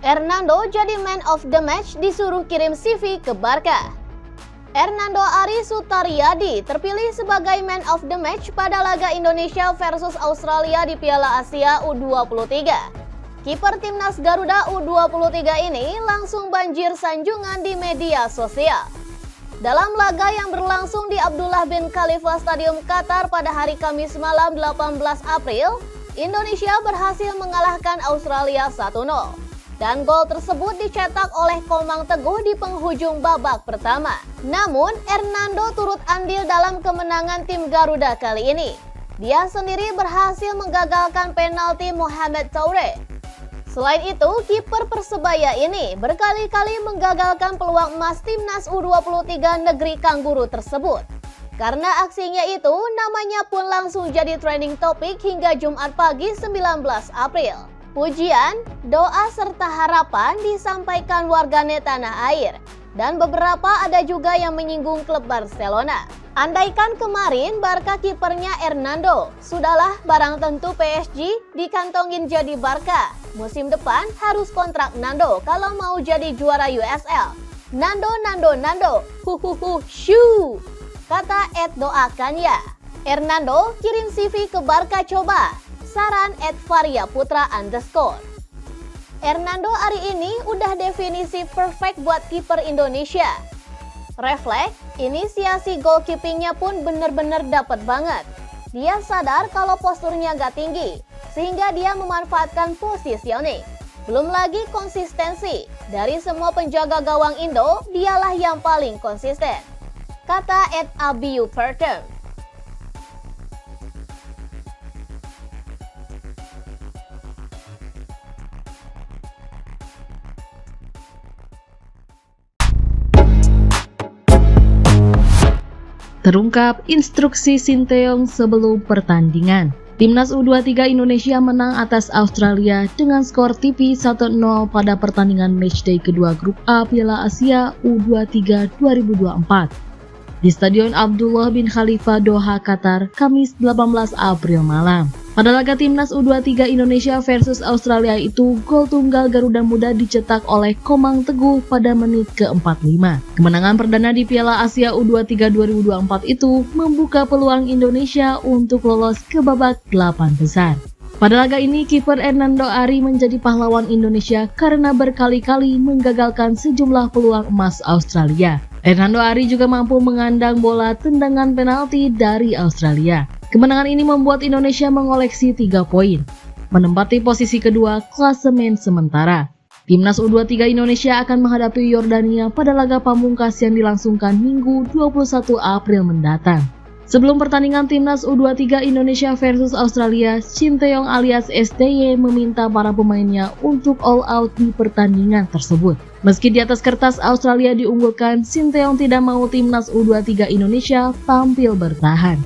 Hernando jadi man of the match disuruh kirim CV ke Barca. Hernando Ari Sutaryadi terpilih sebagai man of the match pada laga Indonesia versus Australia di Piala Asia U23. Kiper timnas Garuda U23 ini langsung banjir sanjungan di media sosial. Dalam laga yang berlangsung di Abdullah bin Khalifa Stadium Qatar pada hari Kamis malam 18 April, Indonesia berhasil mengalahkan Australia 1-0. Dan gol tersebut dicetak oleh Komang Teguh di penghujung babak pertama. Namun, Hernando turut andil dalam kemenangan tim Garuda kali ini. Dia sendiri berhasil menggagalkan penalti Mohamed Toure. Selain itu, kiper Persebaya ini berkali-kali menggagalkan peluang emas timnas U23 negeri Kangguru tersebut. Karena aksinya itu, namanya pun langsung jadi trending topik hingga Jumat pagi 19 April. Pujian, doa serta harapan disampaikan warganet tanah air. Dan beberapa ada juga yang menyinggung klub Barcelona. Andaikan kemarin Barca kipernya Hernando, sudahlah barang tentu PSG dikantongin jadi Barca. Musim depan harus kontrak Nando kalau mau jadi juara USL. Nando, shoo, kata Ed doakan ya. Hernando kirim CV ke Barca coba. Saran @variaputra_. Hernando hari ini udah definisi perfect buat kiper Indonesia. Refleks, inisiasi goalkeepingnya pun bener-bener dapet banget. Dia sadar kalau posturnya gak tinggi, sehingga dia memanfaatkan positioning. Belum lagi konsistensi, dari semua penjaga gawang Indo, dialah yang paling konsisten. Kata @abiupertem. Terungkap instruksi Sinteyong sebelum pertandingan. Timnas U23 Indonesia menang atas Australia dengan skor tipis 1-0 pada pertandingan matchday kedua Grup A Piala Asia U23 2024 di Stadion Abdullah bin Khalifa Doha, Qatar, Kamis 18 April malam. Pada laga Timnas U23 Indonesia versus Australia itu, gol tunggal Garuda Muda dicetak oleh Komang Teguh pada menit ke-45. Kemenangan perdana di Piala Asia U23 2024 itu membuka peluang Indonesia untuk lolos ke babak 8 besar. Pada laga ini, kiper Hernando Ari menjadi pahlawan Indonesia karena berkali-kali menggagalkan sejumlah peluang emas Australia. Hernando Ari juga mampu mengandang bola tendangan penalti dari Australia. Kemenangan ini membuat Indonesia mengoleksi 3 poin, menempati posisi kedua klasemen sementara. Timnas U23 Indonesia akan menghadapi Yordania pada laga pamungkas yang dilangsungkan Minggu 21 April mendatang. Sebelum pertandingan Timnas U23 Indonesia versus Australia, Sinteyong alias STY meminta para pemainnya untuk all out di pertandingan tersebut. Meski di atas kertas Australia diunggulkan, Sinteyong tidak mau Timnas U23 Indonesia tampil bertahan.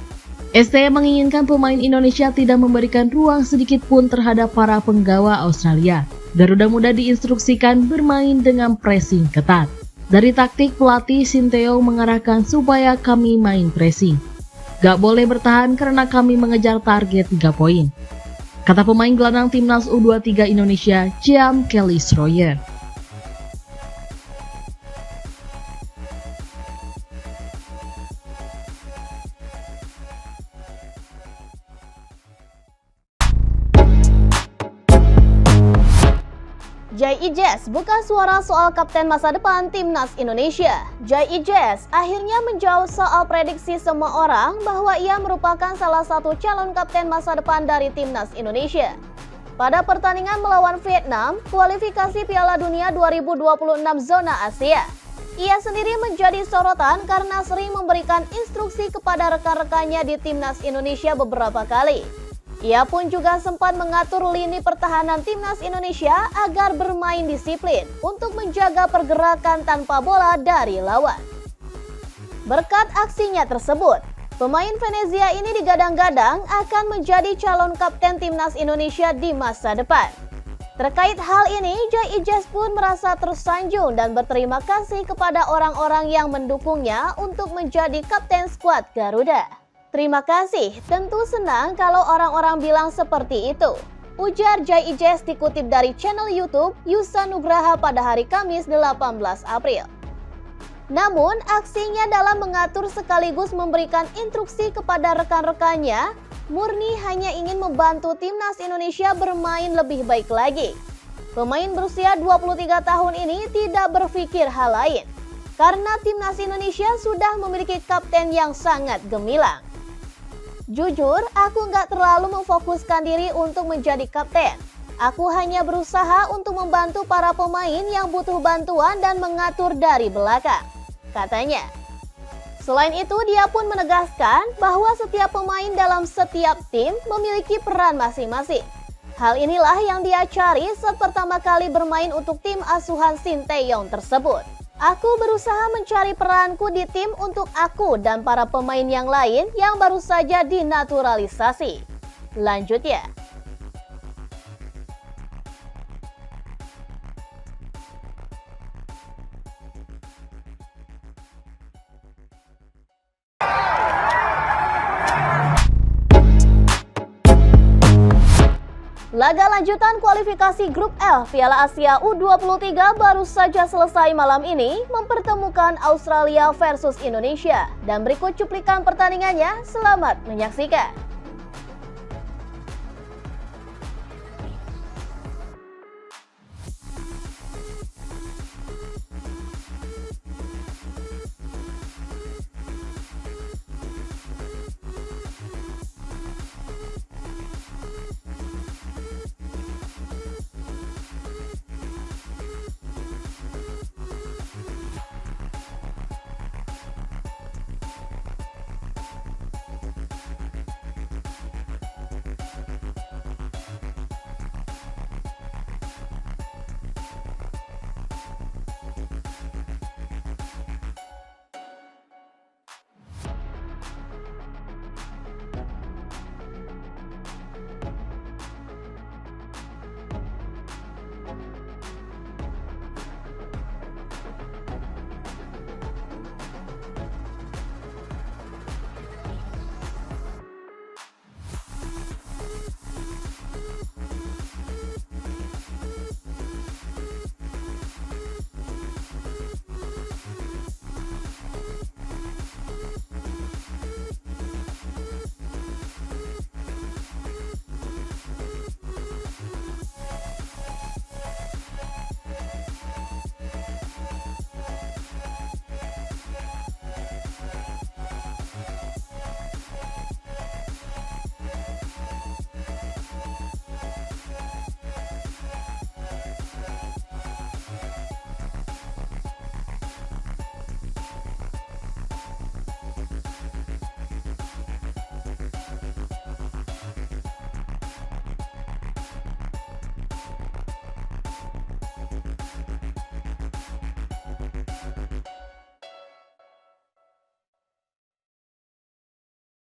STY menginginkan pemain Indonesia tidak memberikan ruang sedikit pun terhadap para penggawa Australia. Garuda Muda diinstruksikan bermain dengan pressing ketat. Dari taktik pelatih, Sinteyong mengarahkan supaya kami main pressing. Gak boleh bertahan karena kami mengejar target 3 poin, kata pemain gelandang Timnas U23 Indonesia, Jean Kelly Stroyer. Jai Ijes buka suara soal kapten masa depan Timnas Indonesia. Jai Ijes akhirnya menjawab soal prediksi semua orang bahwa ia merupakan salah satu calon kapten masa depan dari Timnas Indonesia. Pada pertandingan melawan Vietnam, kualifikasi Piala Dunia 2026 zona Asia, ia sendiri menjadi sorotan karena sering memberikan instruksi kepada rekan-rekannya di Timnas Indonesia beberapa kali. Ia pun juga sempat mengatur lini pertahanan Timnas Indonesia agar bermain disiplin untuk menjaga pergerakan tanpa bola dari lawan. Berkat aksinya tersebut, pemain Venezia ini digadang-gadang akan menjadi calon kapten Timnas Indonesia di masa depan. Terkait hal ini, Jai Ijes pun merasa tersanjung dan berterima kasih kepada orang-orang yang mendukungnya untuk menjadi kapten skuad Garuda. Terima kasih, tentu senang kalau orang-orang bilang seperti itu. ujar Jai Ijes dikutip dari channel YouTube Yusa Nugraha pada hari Kamis 18 April. Namun, aksinya dalam mengatur sekaligus memberikan instruksi kepada rekan-rekannya murni hanya ingin membantu timnas Indonesia bermain lebih baik lagi. Pemain berusia 23 tahun ini tidak berpikir hal lain, karena timnas Indonesia sudah memiliki kapten yang sangat gemilang. Jujur, aku nggak terlalu memfokuskan diri untuk menjadi kapten. Aku hanya berusaha untuk membantu para pemain yang butuh bantuan dan mengatur dari belakang, katanya. Selain itu, dia pun menegaskan bahwa setiap pemain dalam setiap tim memiliki peran masing-masing. Hal inilah yang dia cari saat pertama kali bermain untuk tim asuhan Sinteyong tersebut. Aku berusaha mencari peranku di tim untuk aku dan para pemain yang lain yang baru saja dinaturalisasi. Lanjutnya. Laga lanjutan kualifikasi Grup F Piala Asia U23 baru saja selesai malam ini mempertemukan Australia versus Indonesia. Dan berikut cuplikan pertandingannya, selamat menyaksikan.